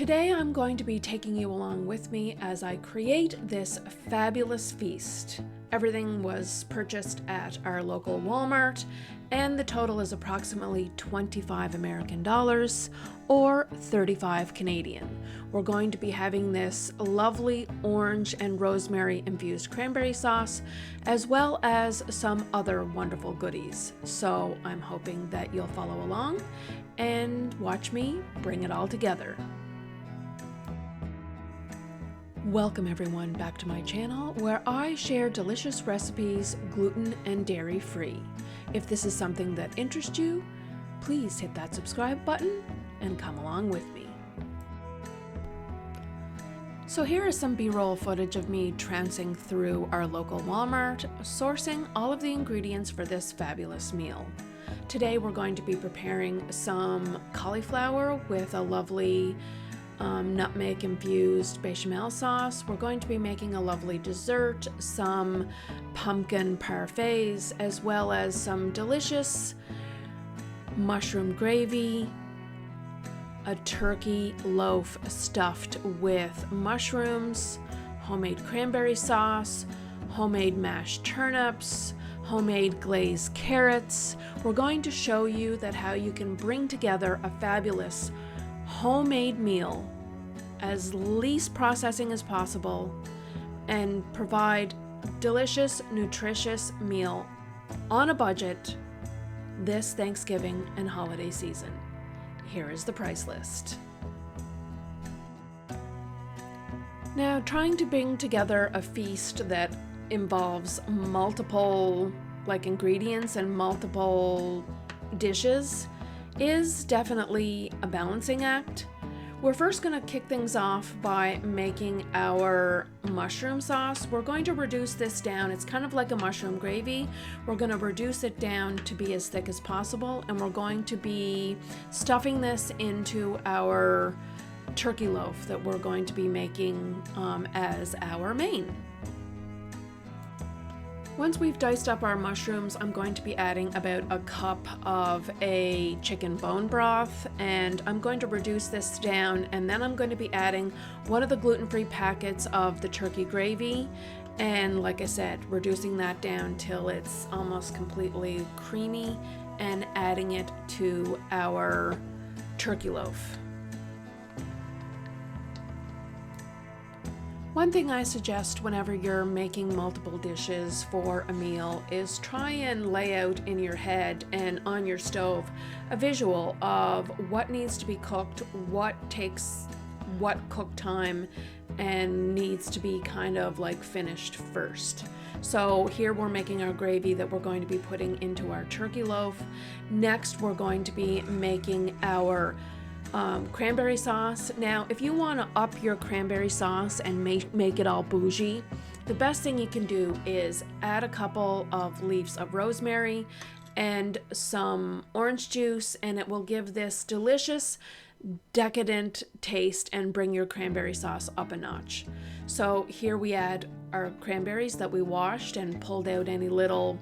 Today I'm going to be taking you along with me as I create this fabulous feast. Everything was purchased at our local Walmart, and the total is approximately 25 American dollars or 35 Canadian. We're going to be having this lovely orange and rosemary infused cranberry sauce, as well as some other wonderful goodies. So I'm hoping that you'll follow along and watch me bring it all together. Welcome everyone back to my channel where I share delicious recipes gluten and dairy free. If this is something that interests you, please hit that subscribe button and come along with me. So here is some B-roll footage of me trouncing through our local Walmart, sourcing all of the ingredients for this fabulous meal. Today we're going to be preparing some cauliflower with a lovely nutmeg infused bechamel sauce. We're going to be making a lovely dessert, some pumpkin parfaits, as well as some delicious mushroom gravy, a turkey loaf stuffed with mushrooms, homemade cranberry sauce, homemade mashed turnips, homemade glazed carrots. We're going to show you how you can bring together a fabulous homemade meal as least processing as possible and provide delicious, nutritious meal on a budget this Thanksgiving and holiday season. Here is the price list. Now, trying to bring together a feast that involves multiple ingredients and multiple dishes is definitely a balancing act. We're first going to kick things off by making our mushroom sauce. We're going to reduce this down. It's kind of like a mushroom gravy. We're going to reduce it down to be as thick as possible, and we're going to be stuffing this into our turkey loaf that we're going to be making as our main. Once we've diced up our mushrooms, I'm going to be adding about a cup of a chicken bone broth, and I'm going to reduce this down, and then I'm going to be adding one of the gluten-free packets of the turkey gravy, and like I said, reducing that down till it's almost completely creamy and adding it to our turkey loaf. One thing I suggest whenever you're making multiple dishes for a meal is try and lay out in your head and on your stove a visual of what needs to be cooked, what takes what cook time, and needs to be kind of finished first. So here we're making our gravy that we're going to be putting into our turkey loaf. Next, we're going to be making our cranberry sauce. Now, if you want to up your cranberry sauce and make it all bougie, the best thing you can do is add a couple of leaves of rosemary and some orange juice, and it will give this delicious, decadent taste and bring your cranberry sauce up a notch. So here we add our cranberries that we washed and pulled out any little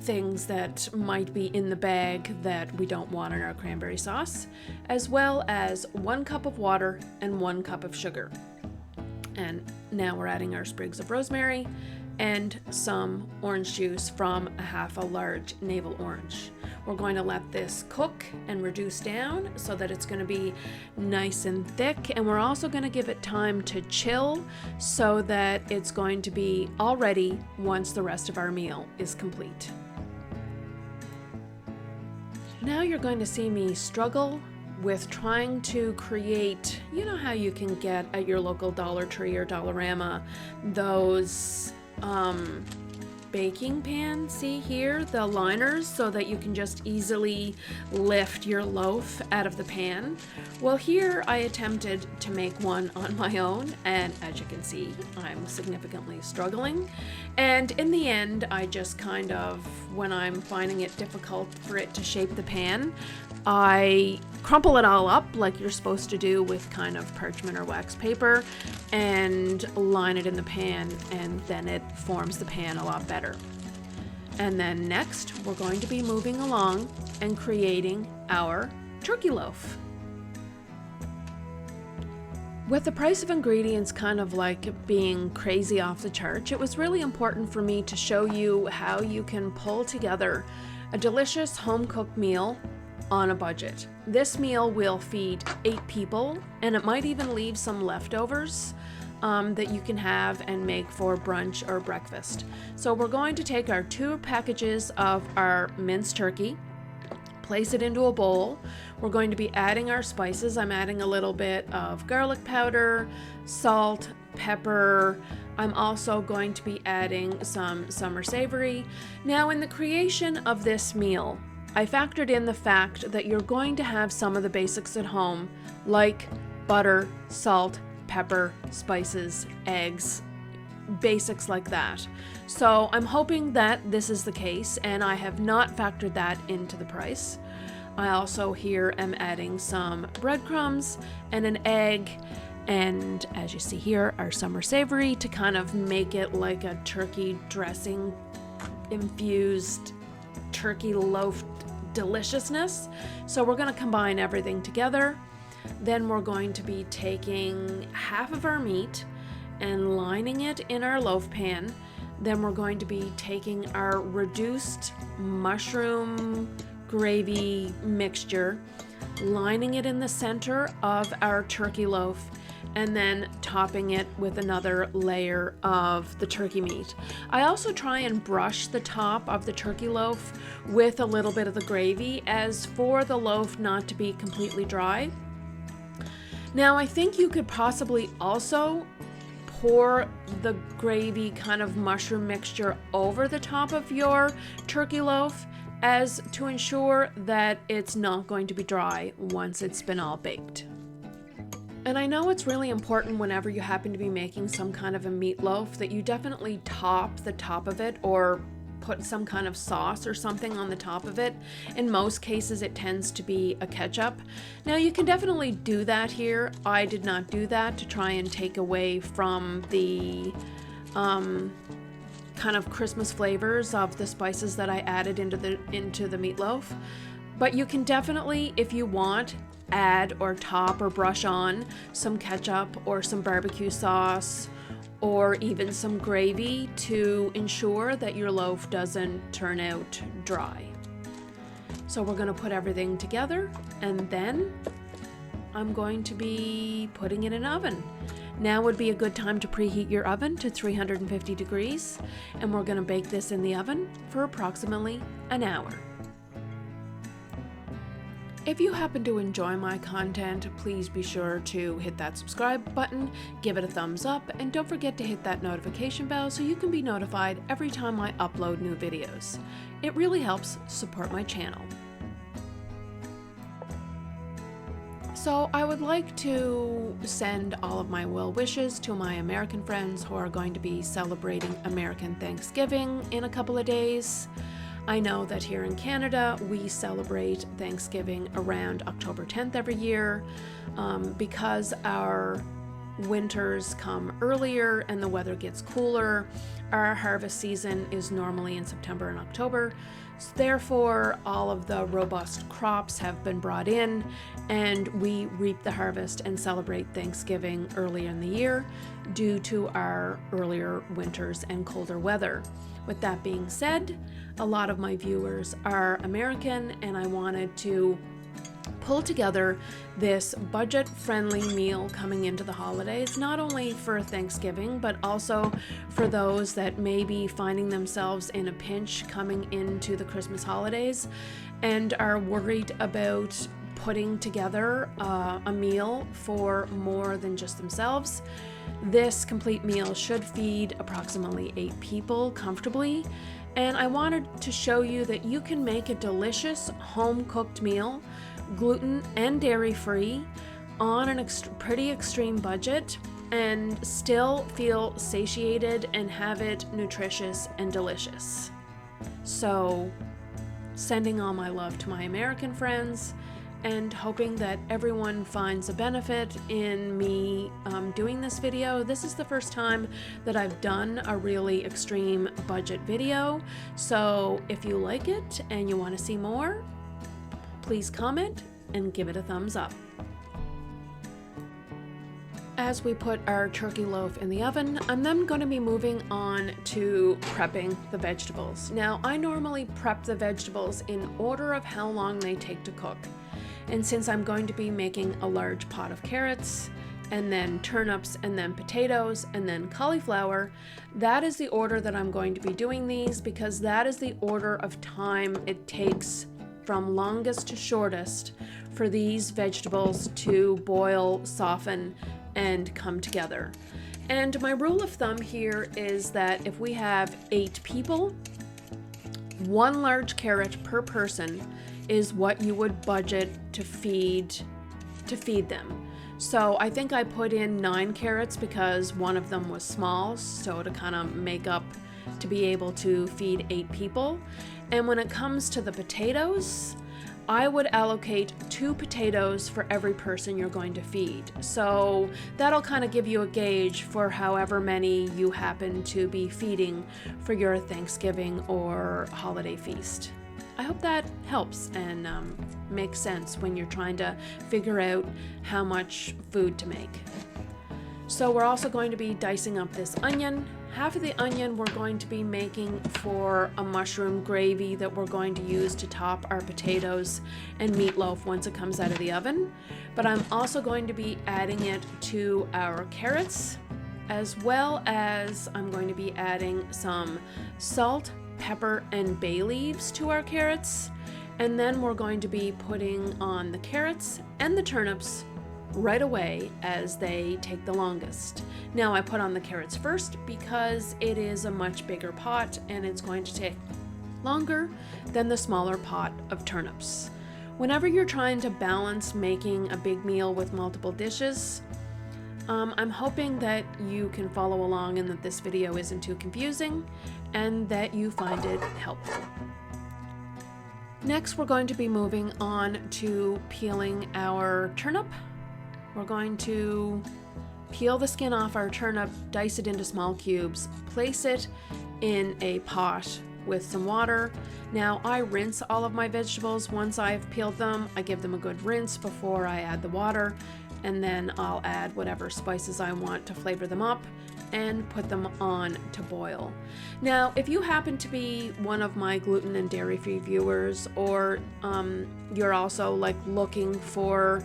things that might be in the bag that we don't want in our cranberry sauce, as well as 1 cup of water and 1 cup of sugar. And now we're adding our sprigs of rosemary and some orange juice from half a large navel orange. We're going to let this cook and reduce down so that it's going to be nice and thick, and we're also going to give it time to chill so that it's going to be all ready once the rest of our meal is complete. Now you're going to see me struggle with trying to create, you know how you can get at your local Dollar Tree or Dollarama those baking pans, see here, the liners, so that you can just easily lift your loaf out of the pan. Well, here I attempted to make one on my own, and as you can see, I'm significantly struggling. And in the end, I just kind of, when I'm finding it difficult for it to shape the pan, I crumple it all up like you're supposed to do with kind of parchment or wax paper and line it in the pan, and then it forms the pan a lot better. And then next, we're going to be moving along and creating our turkey loaf. With the price of ingredients kind of like being crazy off the charts, it was really important for me to show you how you can pull together a delicious home-cooked meal on a budget. This meal will feed 8 people, and it might even leave some leftovers that you can have and make for brunch or breakfast. So we're going to take our 2 packages of our minced turkey, place it into a bowl. We're going to be adding our spices. I'm adding a little bit of garlic powder, salt, pepper. I'm also going to be adding some summer savory. Now, in the creation of this meal, I factored in the fact that you're going to have some of the basics at home, like butter, salt, pepper, spices, eggs, basics like that. So I'm hoping that this is the case, and I have not factored that into the price. I also here am adding some breadcrumbs and an egg, and as you see here, our summer savory to kind of make it like a turkey dressing infused turkey loaf deliciousness. So we're going to combine everything together. Then we're going to be taking half of our meat and lining it in our loaf pan. Then we're going to be taking our reduced mushroom gravy mixture, lining it in the center of our turkey loaf, and then topping it with another layer of the turkey meat. I also try and brush the top of the turkey loaf with a little bit of the gravy, as for the loaf not to be completely dry. Now, I think you could possibly also pour the gravy kind of mushroom mixture over the top of your turkey loaf, as to ensure that it's not going to be dry once it's been all baked. And I know it's really important whenever you happen to be making some kind of a meatloaf that you definitely top the top of it, or put some kind of sauce or something on the top of it. In most cases, it tends to be a ketchup. Now, you can definitely do that here. I did not do that to try and take away from the kind of Christmas flavors of the spices that I added into the meatloaf. But you can definitely, if you want, add or top or brush on some ketchup or some barbecue sauce, or even some gravy to ensure that your loaf doesn't turn out dry. So we're going to put everything together, and then I'm going to be putting it in an oven. Now would be a good time to preheat your oven to 350 degrees, and we're going to bake this in the oven for approximately an hour. If you happen to enjoy my content, please be sure to hit that subscribe button, give it a thumbs up, and don't forget to hit that notification bell so you can be notified every time I upload new videos. It really helps support my channel. So I would like to send all of my well wishes to my American friends who are going to be celebrating American Thanksgiving in a couple of days. I know that here in Canada, we celebrate Thanksgiving around October 10th every year. Because our winters come earlier and the weather gets cooler, our harvest season is normally in September and October. So therefore, all of the robust crops have been brought in, and we reap the harvest and celebrate Thanksgiving earlier in the year due to our earlier winters and colder weather. With that being said, a lot of my viewers are American, and I wanted to pull together this budget-friendly meal coming into the holidays, not only for Thanksgiving, but also for those that may be finding themselves in a pinch coming into the Christmas holidays and are worried about putting together a meal for more than just themselves. This complete meal should feed approximately 8 people comfortably, and I wanted to show you that you can make a delicious home-cooked meal, gluten and dairy-free, on an pretty extreme budget, and still feel satiated and have it nutritious and delicious. So, sending all my love to my American friends, and hoping that everyone finds a benefit in me doing this video. This is the first time that I've done a really extreme budget video, so if you like it and you want to see more, please comment and give it a thumbs up. As we put our turkey loaf in the oven, I'm then going to be moving on to prepping the vegetables. Now, I normally prep the vegetables in order of how long they take to cook. And since I'm going to be making a large pot of carrots, and then turnips, and then potatoes, and then cauliflower, that is the order that I'm going to be doing these, because that is the order of time it takes from longest to shortest for these vegetables to boil, soften, and come together. And my rule of thumb here is that if we have 8 people, 1 large carrot per person is what you would budget to feed them. So I think I put in 9 carrots because one of them was small, so to kind of make up to be able to feed 8 people. And when it comes to the potatoes, I would allocate 2 potatoes for every person you're going to feed. So that'll kind of give you a gauge for however many you happen to be feeding for your Thanksgiving or holiday feast. I hope that helps and makes sense when you're trying to figure out how much food to make. So we're also going to be dicing up this onion. Half of the onion we're going to be making for a mushroom gravy that we're going to use to top our potatoes and meatloaf once it comes out of the oven. But I'm also going to be adding it to our carrots, as well as I'm going to be adding some salt, pepper, and bay leaves to our carrots. And then we're going to be putting on the carrots and the turnips right away as they take the longest. Now I put on the carrots first because it is a much bigger pot and it's going to take longer than the smaller pot of turnips. Whenever you're trying to balance making a big meal with multiple dishes, I'm hoping that you can follow along and that this video isn't too confusing and that you find it helpful. Next, we're going to be moving on to peeling our turnip. We're going to peel the skin off our turnip, dice it into small cubes, place it in a pot with some water. Now, I rinse all of my vegetables once I've peeled them. I give them a good rinse before I add the water, and then I'll add whatever spices I want to flavor them up and put them on to boil. Now, if you happen to be one of my gluten and dairy-free viewers, or you're also like looking for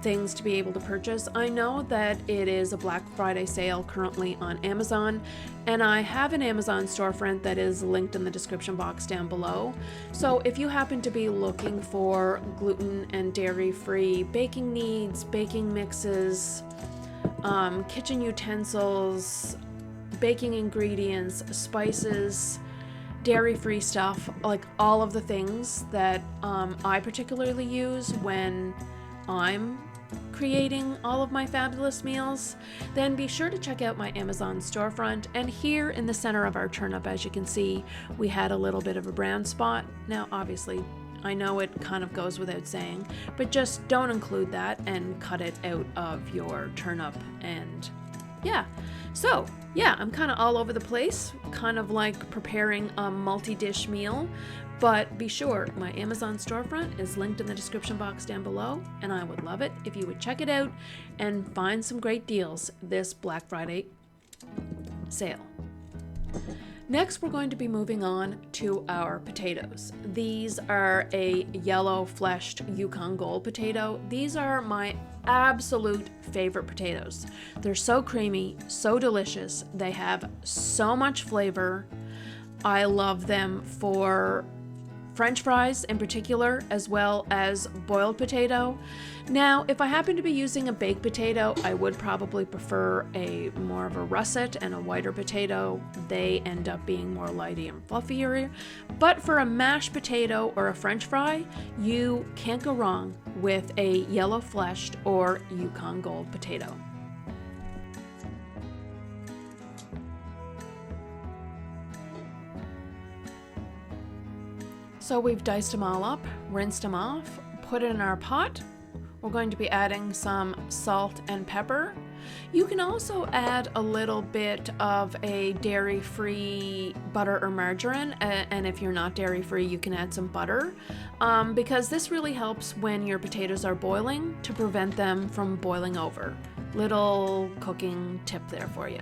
things to be able to purchase, I know that it is a Black Friday sale currently on Amazon, and I have an Amazon storefront that is linked in the description box down below. So if you happen to be looking for gluten and dairy-free baking needs, baking mixes, kitchen utensils, baking ingredients, spices, dairy-free stuff, like all of the things that I particularly use when I'm creating all of my fabulous meals, then be sure to check out my Amazon storefront. And here in the center of our turnip, as you can see, we had a little bit of a brown spot. Now, obviously, I know it kind of goes without saying, but just don't include that and cut it out of your turnip. And yeah, so yeah, I'm kind of all over the place, kind of like preparing a multi-dish meal. But be sure, my Amazon storefront is linked in the description box down below, and I would love it if you would check it out and find some great deals this Black Friday sale. Next, we're going to be moving on to our potatoes. These are a yellow fleshed Yukon Gold potato. These are my absolute favorite potatoes. They're so creamy, so delicious. They have so much flavor. I love them for French fries in particular, as well as boiled potato. Now, if I happen to be using a baked potato, I would probably prefer a more of a russet and a whiter potato. They end up being more lighty and fluffier. But for a mashed potato or a French fry, you can't go wrong with a yellow fleshed or Yukon Gold potato. So we've diced them all up, rinsed them off, put it in our pot. We're going to be adding some salt and pepper. You can also add a little bit of a dairy-free butter or margarine, and if you're not dairy-free, you can add some butter, because this really helps when your potatoes are boiling to prevent them from boiling over. little cooking tip there for you.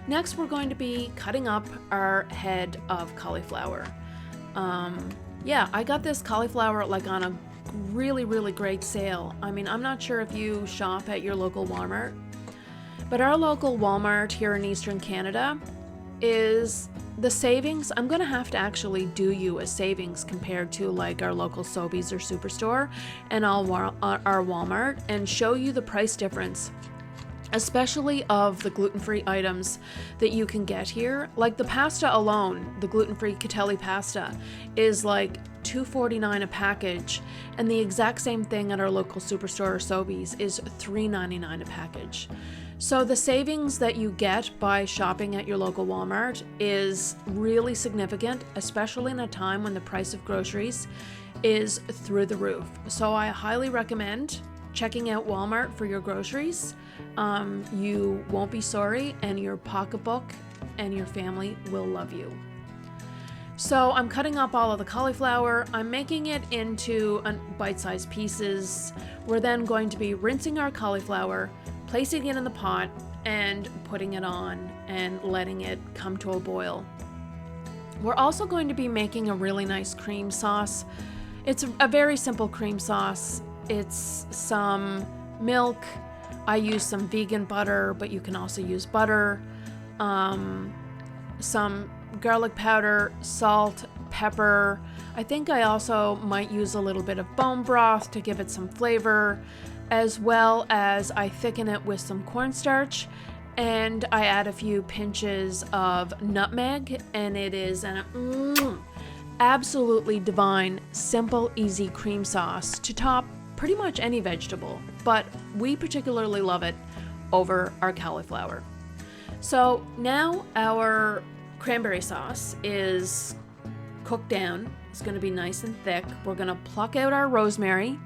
Next, we're going to be cutting up our head of cauliflower. Yeah, I got this cauliflower like on a really, really great sale. I mean, I'm not sure if you shop at your local Walmart, but our local Walmart here in Eastern Canada is the savings. I'm going to have to actually do you a savings compared to like our local Sobeys or Superstore and our Walmart, and show you the price difference, especially of the gluten-free items that you can get here. Like the pasta alone, the gluten-free Catelli pasta is like $2.49 a package, and the exact same thing at our local Superstore or Sobeys is $3.99 a package. So the savings that you get by shopping at your local Walmart is really significant, especially in a time when the price of groceries is through the roof. So I highly recommend checking out Walmart for your groceries. You won't be sorry, and your pocketbook and your family will love you. So I'm cutting up all of the cauliflower. I'm making it into bite-sized pieces. We're then going to be rinsing our cauliflower, placing it in the pot, and putting it on and letting it come to a boil. We're also going to be making a really nice cream sauce. It's a very simple cream sauce. It's some milk. I use some vegan butter, but you can also use butter. Some garlic powder, salt, pepper. I think I also might use a little bit of bone broth to give it some flavor, as well as I thicken it with some cornstarch, and I add a few pinches of nutmeg, and it is an absolutely divine, simple, easy cream sauce to top pretty much any vegetable, but we particularly love it over our cauliflower. So now our cranberry sauce is cooked down. It's going to be nice and thick. We're going to pluck out our rosemary,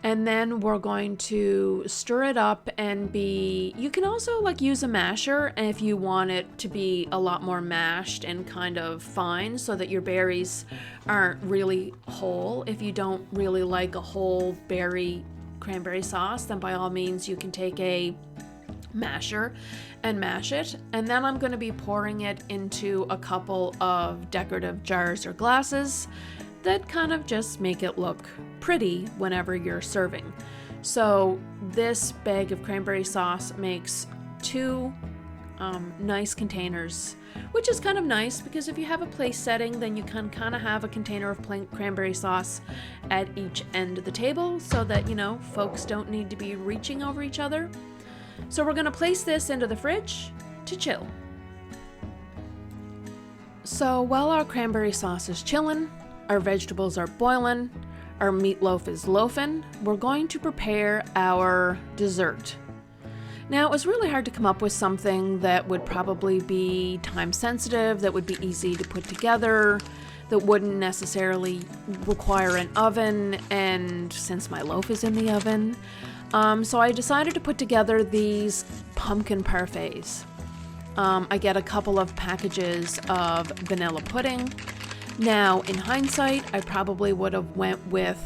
and then we're going to stir it up and you can also like use a masher if you want it to be a lot more mashed and kind of fine so that your berries aren't really whole. If you don't really like a whole berry cranberry sauce, then by all means you can take a masher and mash it. And then I'm going to be pouring it into a couple of decorative jars or glasses that kind of just make it look pretty whenever you're serving. So this bag of cranberry sauce makes two nice containers, which is kind of nice because if you have a place setting, then you can kind of have a container of plain cranberry sauce at each end of the table so that, you know, folks don't need to be reaching over each other. So we're going to place this into the fridge to chill. So while our cranberry sauce is chilling, our vegetables are boiling, our meatloaf is loafing, we're going to prepare our dessert. Now, it was really hard to come up with something that would probably be time sensitive, that would be easy to put together, that wouldn't necessarily require an oven, and since my loaf is in the oven, so I decided to put together these pumpkin parfaits. I get a couple of packages of vanilla pudding. Now, in hindsight, I probably would have went with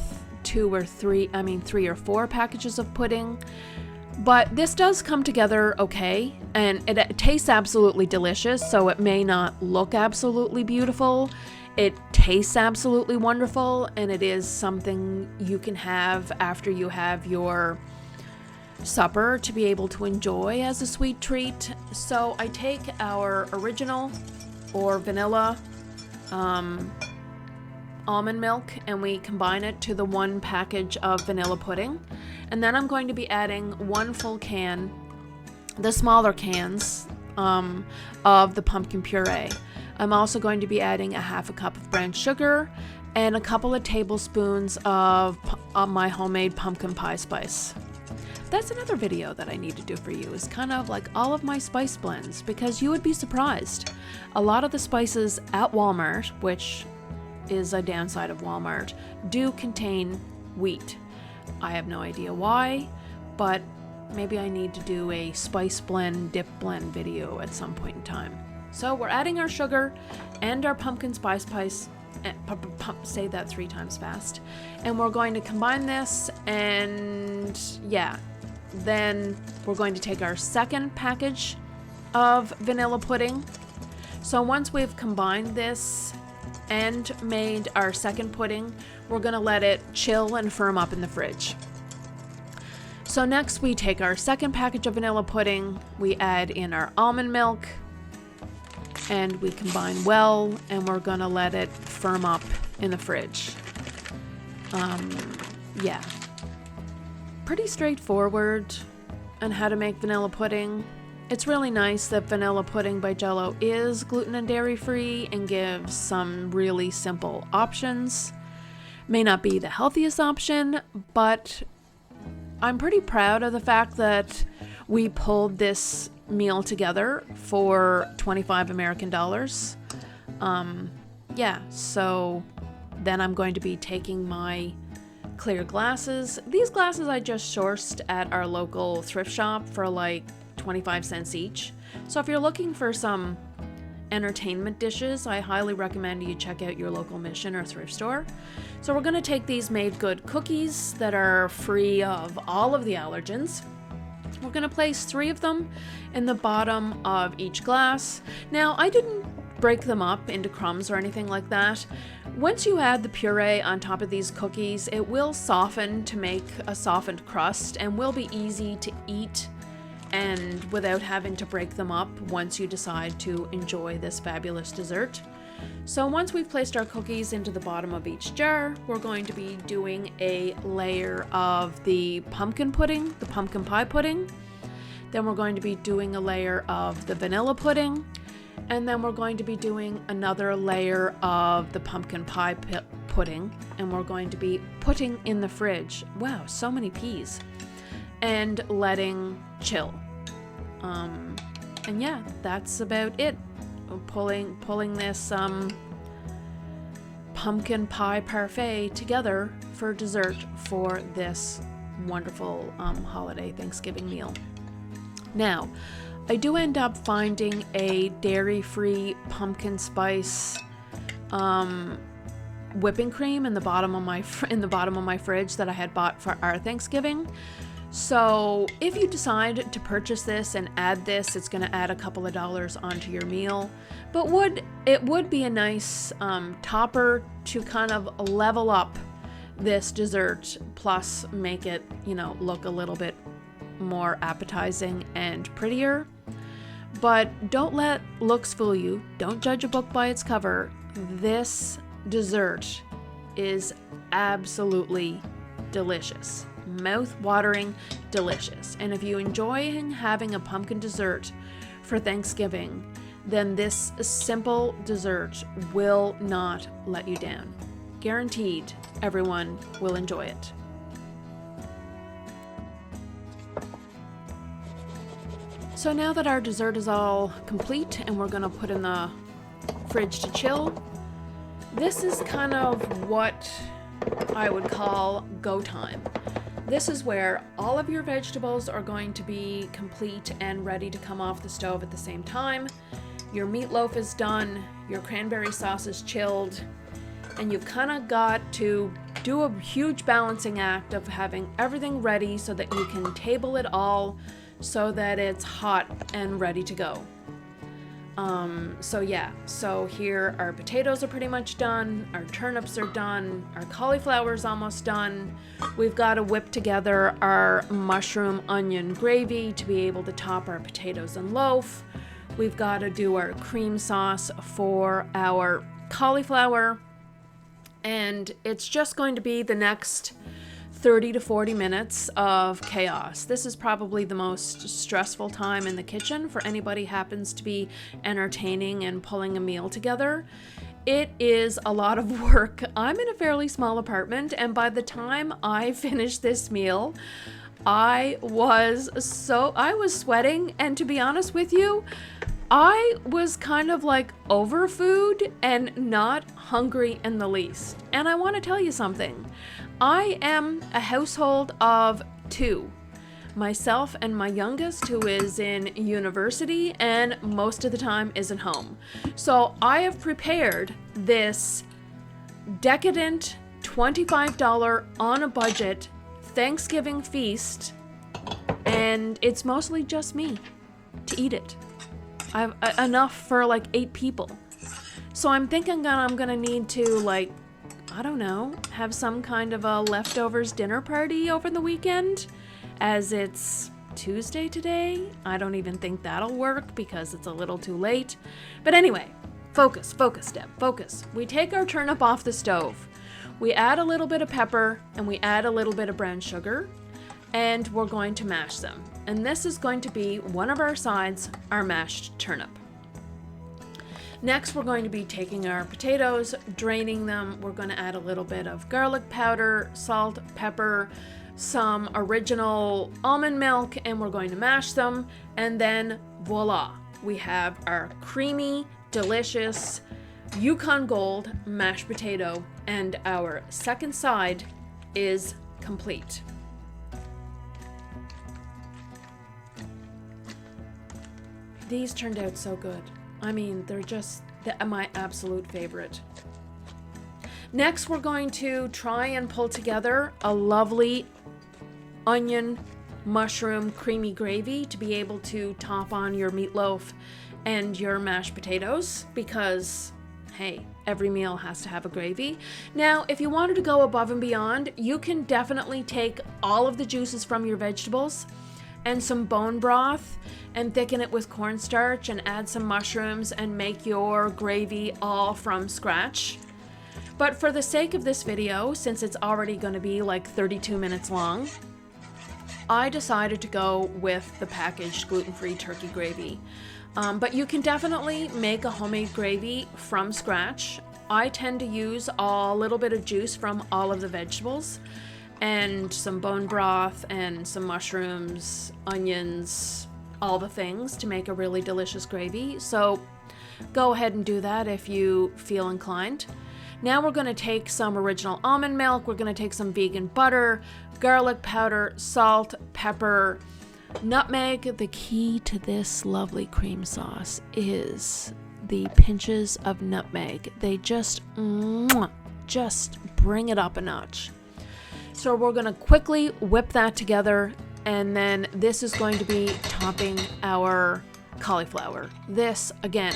3 or 4 packages of pudding. But this does come together okay, and it tastes absolutely delicious, so it may not look absolutely beautiful. It tastes absolutely wonderful, and it is something you can have after you have your supper to be able to enjoy as a sweet treat. So I take our original or vanilla almond milk and we combine it to the 1 package of vanilla pudding, and then I'm going to be adding 1 full can, the smaller cans of the pumpkin puree. I'm also going to be adding a 1/2 cup of brown sugar and a couple of tablespoons of my homemade pumpkin pie spice. That's another video that I need to do for you, is kind of like all of my spice blends, because you would be surprised. A lot of the spices at Walmart, which is a downside of Walmart, do contain wheat. I have no idea why, but maybe I need to do a spice blend, dip blend video at some point in time. So we're adding our sugar and our pumpkin spice, say that 3 times fast, and we're going to combine this, and yeah, then we're going to take our second package of vanilla pudding. So once we've combined this and made our second pudding, we're going to let it chill and firm up in the fridge. So next we take our second package of vanilla pudding, we add in our almond milk, and we combine well, and we're going to let it firm up in the fridge. Yeah. Pretty straightforward on how to make vanilla pudding. It's really nice that Vanilla Pudding by Jell-O is gluten and dairy free and gives some really simple options. May not be the healthiest option, but I'm pretty proud of the fact that we pulled this meal together for 25 American dollars. Yeah, so then I'm going to be taking my clear glasses. These glasses I just sourced at our local thrift shop for like 25 cents each. So if you're looking for some entertainment dishes, I highly recommend you check out your local Mission or thrift store. So we're going to take these made good cookies that are free of all of the allergens. We're going to place 3 of them in the bottom of each glass. Now, I didn't break them up into crumbs or anything like that. Once you add the puree on top of these cookies, it will soften to make a softened crust and will be easy to eat and without having to break them up once you decide to enjoy this fabulous dessert. So once we've placed our cookies into the bottom of each jar, we're going to be doing a layer of the pumpkin pudding, the pumpkin pie pudding. Then we're going to be doing a layer of the vanilla pudding. And then we're going to be doing another layer of the pumpkin pie pudding. And we're going to be putting in the fridge. Wow, so many peas. And letting chill. And yeah, that's about it. Pulling this pumpkin pie parfait together for dessert for this wonderful holiday Thanksgiving meal. Now, I do end up finding a dairy-free pumpkin spice whipping cream in the bottom of my fridge that I had bought for our Thanksgiving. So if you decide to purchase this and add this, it's going to add a couple of dollars onto your meal. But it would be a nice topper to kind of level up this dessert, plus make it, look a little bit more appetizing and prettier. But don't let looks fool you. Don't judge a book by its cover. This dessert is absolutely delicious. Mouth-watering delicious. And if you enjoy having a pumpkin dessert for Thanksgiving, then this simple dessert will not let you down. Guaranteed, everyone will enjoy it. So now that our dessert is all complete and we're going to put in the fridge to chill, this is kind of what I would call go time. This is where all of your vegetables are going to be complete and ready to come off the stove at the same time. Your meatloaf is done, your cranberry sauce is chilled, and you've kind of got to do a huge balancing act of having everything ready so that you can table it all so that it's hot and ready to go. So here our potatoes are pretty much done, our turnips are done, our cauliflower is almost done. We've got to whip together our mushroom onion gravy to be able to top our potatoes and loaf. We've got to do our cream sauce for our cauliflower, and it's just going to be the next 30 to 40 minutes of chaos. This is probably the most stressful time in the kitchen for anybody who happens to be entertaining and pulling a meal together. It is a lot of work. I'm in a fairly small apartment, and by the time I finished this meal, I was sweating, and to be honest with you, I was kind of like over food and not hungry in the least. And I want to tell you something. I am a household of 2. Myself and my youngest, who is in university and most of the time isn't home. So I have prepared this decadent $25 on a budget Thanksgiving feast, and it's mostly just me to eat it. I've enough for like 8 people. So I'm thinking that I'm gonna need to, like, I don't know, have some kind of a leftovers dinner party over the weekend, as it's Tuesday today. I don't even think that'll work because it's a little too late. But anyway, focus, Deb, focus. We take our turnip off the stove. We add a little bit of pepper and we add a little bit of brown sugar, and we're going to mash them. And this is going to be one of our sides, our mashed turnip. Next, we're going to be taking our potatoes, draining them. We're going to add a little bit of garlic powder, salt, pepper, some original almond milk, and we're going to mash them. And then voila, we have our creamy, delicious Yukon Gold mashed potato, and our second side is complete. These turned out so good. I mean, they're just my absolute favorite. Next, we're going to try and pull together a lovely onion, mushroom, creamy gravy to be able to top on your meatloaf and your mashed potatoes, because, hey, every meal has to have a gravy. Now, if you wanted to go above and beyond, you can definitely take all of the juices from your vegetables and some bone broth and thicken it with cornstarch and add some mushrooms and make your gravy all from scratch. But for the sake of this video, since it's already going to be like 32 minutes long, I decided to go with the packaged gluten-free turkey gravy. But you can definitely make a homemade gravy from scratch. I tend to use a little bit of juice from all of the vegetables and some bone broth and some mushrooms, onions, all the things to make a really delicious gravy. So go ahead and do that if you feel inclined. Now we're going to take some original almond milk, we're going to take some vegan butter, garlic powder, salt, pepper, nutmeg. The key to this lovely cream sauce is the pinches of nutmeg. They just bring it up a notch. So we're going to quickly whip that together, and then this is going to be topping our cauliflower. This, again,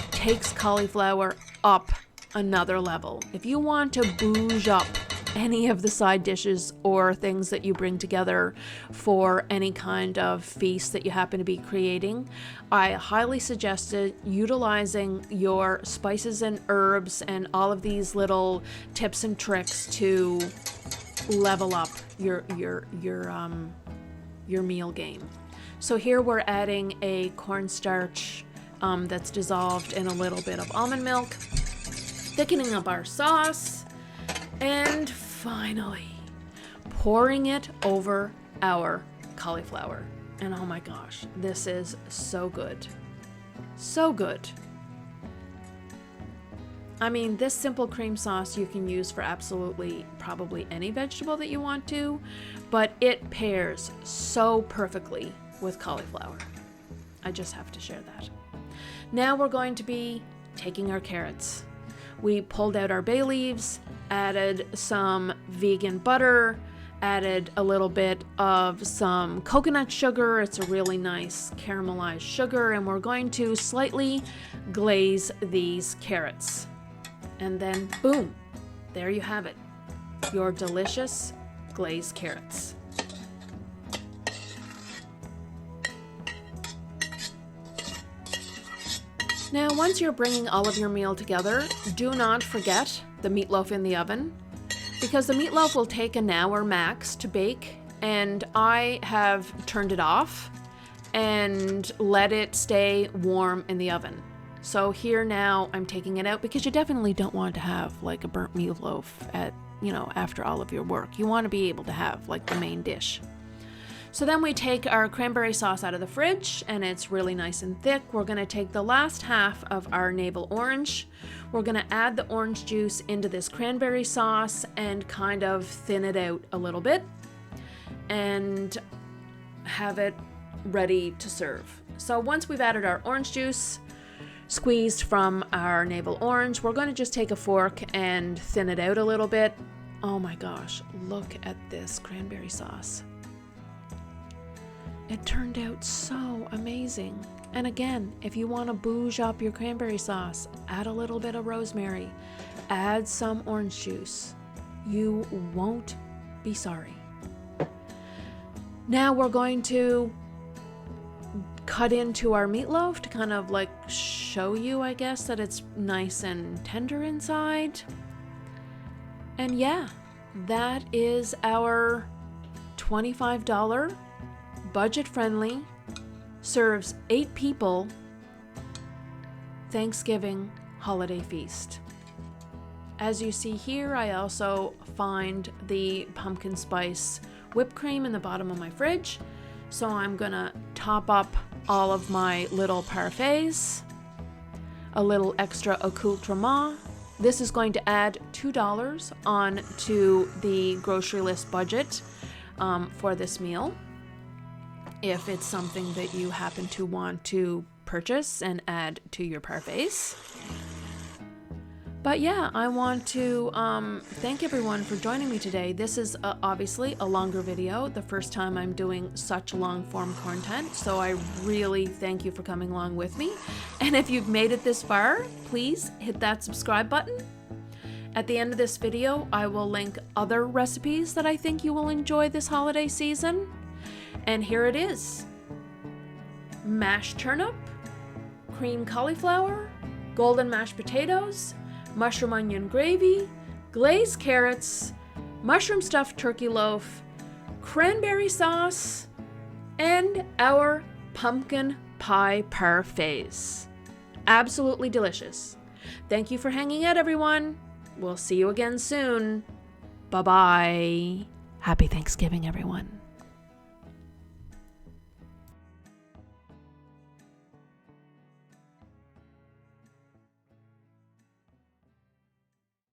takes cauliflower up another level. If you want to bouge up any of the side dishes or things that you bring together for any kind of feast that you happen to be creating, I highly suggest utilizing your spices and herbs and all of these little tips and tricks to level up your meal game. So here we're adding a cornstarch that's dissolved in a little bit of almond milk, thickening up our sauce, and finally pouring it over our cauliflower. And oh my gosh, this is so good. So good. I mean, this simple cream sauce you can use for absolutely probably any vegetable that you want to, but it pairs so perfectly with cauliflower. I just have to share that. Now we're going to be taking our carrots. We pulled out our bay leaves, added some vegan butter, added a little bit of some coconut sugar. It's a really nice caramelized sugar, and we're going to slightly glaze these carrots. And then, boom, there you have it, your delicious glazed carrots. Now, once you're bringing all of your meal together, do not forget the meatloaf in the oven, because the meatloaf will take an hour max to bake, and I have turned it off and let it stay warm in the oven. So here now I'm taking it out, because you definitely don't want to have like a burnt meatloaf at, after all of your work. You want to be able to have like the main dish. So then we take our cranberry sauce out of the fridge, and it's really nice and thick. We're going to take the last half of our navel orange. We're going to add the orange juice into this cranberry sauce and kind of thin it out a little bit and have it ready to serve. So once we've added our orange juice squeezed from our navel orange, we're going to just take a fork and thin it out a little bit. Oh my gosh, look at this cranberry sauce. It turned out so amazing. And again, if you want to bouge up your cranberry sauce, add a little bit of rosemary, add some orange juice. You won't be sorry. Now we're going to cut into our meatloaf to kind of like show you, I guess, that it's nice and tender inside. And yeah, that is our $25 budget-friendly, serves 8 people Thanksgiving holiday feast. As you see here, I also find the pumpkin spice whipped cream in the bottom of my fridge. So I'm gonna top up all of my little parfaits, a little extra accoutrement. This is going to add $2 on to the grocery list budget for this meal, if it's something that you happen to want to purchase and add to your parfaits. But yeah, I want to thank everyone for joining me today. This is obviously a longer video, the first time I'm doing such long form content, so I really thank you for coming along with me. And if you've made it this far, please hit that subscribe button. At the end of this video, I will link other recipes that I think you will enjoy this holiday season. And here it is: mashed turnip, cream cauliflower, golden mashed potatoes, mushroom onion gravy, glazed carrots, mushroom stuffed turkey loaf, cranberry sauce, and our pumpkin pie parfaits. Absolutely delicious. Thank you for hanging out, everyone. We'll see you again soon. Bye-bye. Happy Thanksgiving, everyone.